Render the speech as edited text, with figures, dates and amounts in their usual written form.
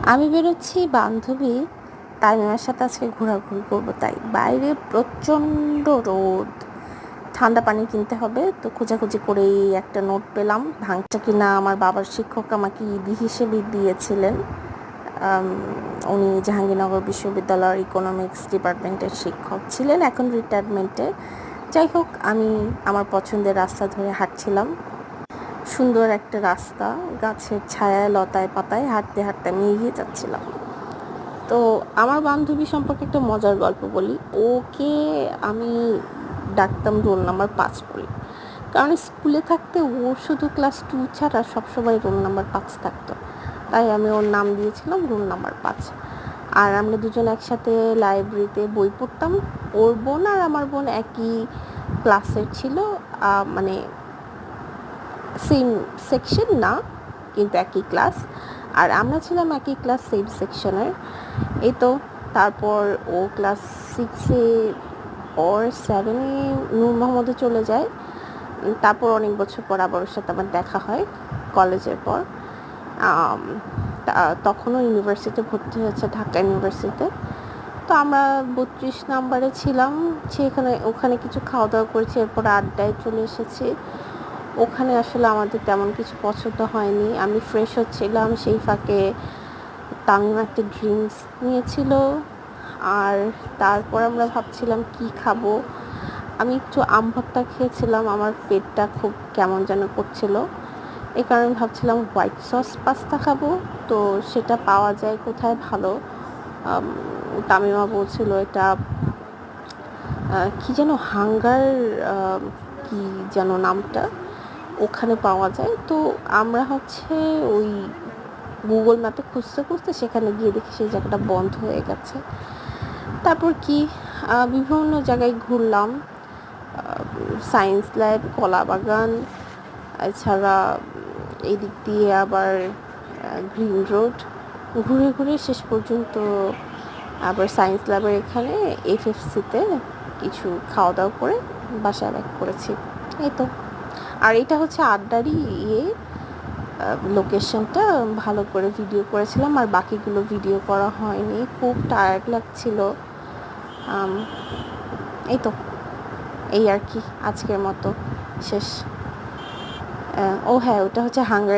আমি বেরোচ্ছি বান্ধবী তামিমার সাথে আজকে ঘোরাঘুরি করবো, তাই বাইরে প্রচণ্ড রোদ, ঠান্ডা পানি কিনতে হবে। তো খোঁজাখুঁজি করেই একটা নোট পেলাম, ভাঙটা কিনা আমার বাবার শিক্ষক আমাকে ইডি হিসেবে দিয়েছিলেন। উনি জাহাঙ্গীরনগর বিশ্ববিদ্যালয়ের ইকোনমিক্স ডিপার্টমেন্টের শিক্ষক ছিলেন, এখন রিটায়ারমেন্টে। যাই হোক, আমি আমার পছন্দের রাস্তা ধরে হাঁটছিলাম। সুন্দর একটা রাস্তা, গাছের ছায়ায় লতায় পাতায় হাঁটতে হাঁটতে আমি এগিয়ে যাচ্ছিলাম। তো আমার বান্ধবী সম্পর্কে একটা মজার গল্প বলি। ওকে আমি ডাকতাম রোল নাম্বার 5 বলে, কারণ স্কুলে থাকতে ও শুধু ক্লাস 2 ছাড়া সবসময় রোল নাম্বার 5 থাকতো, তাই আমি ওর নাম দিয়েছিলাম রোল নাম্বার 5। আর আমরা দুজন একসাথে লাইব্রেরিতে বই পড়তাম। ওর বোন আর আমার বোন একই ক্লাসের ছিল, মানে সেম সেকশন না, কিন্তু একই ক্লাস। আর আমরা ছিলাম একই ক্লাস, সেম সেকশনের। এই তো তারপর ও ক্লাস 6-এ ওর 7-এ নূর মোহাম্মদে চলে যায়। তারপর অনেক বছর পর আবার ওর সাথে আমার দেখা হয় কলেজের পর। তখনও ইউনিভার্সিটিতে ভর্তি হয়েছে, ঢাকা ইউনিভার্সিটিতে। তো আমরা 32 নাম্বারে ছিলাম, ওখানে কিছু খাওয়া দাওয়া করেছি, এরপর আড্ডায় চলে এসেছি। ওখানে আসলে আমাদের তেমন কিছু পছন্দ হয়নি। আমি ফ্রেশ হচ্ছিলাম, সেই ফাঁকে তামিম একটা ড্রিঙ্কস নিয়েছিল। আর তারপর আমরা ভাবছিলাম কি খাবো। আমি একটু আম ভর্তা খেয়েছিলাম, আমার পেটটা খুব কেমন যেন করছিল, এই কারণে ভাবছিলাম হোয়াইট সস পাস্তা খাবো। তো সেটা পাওয়া যায় কোথায় ভালো? তামিমা বলছিল এটা কি যেন হাঙ্গার, কি যেন নামটা, ওখানে পাওয়া যায়। তো আমরা ওই গুগল ম্যাপে খুঁজতে খুঁজতে সেখানে গিয়ে দেখি সেই জায়গাটা বন্ধ হয়ে গেছে। তারপর কি বিভিন্ন জায়গায় ঘুরলাম, সায়েন্স ল্যাব, কলাবাগান, এছাড়া এই দিক দিয়ে আবার গ্রিন রোড, ঘুরে ঘুরে শেষ পর্যন্ত আবার সায়েন্স ল্যাবের এখানে এফএফসিতে কিছু খাওয়া দাওয়া করে বাসায় ব্যাক করেছি। এই তো। আর এটা হচ্ছে আড্ডারই লোকেশনটা ভালো করে ভিডিও করেছিলাম, আর বাকিগুলো ভিডিও করা হয়নি, খুব টায়ার্ড লাগছিল। এই তো, এই আর কি, আজকের মতো শেষ। ও হ্যাঁ, ওটা হচ্ছে হাঙ্গার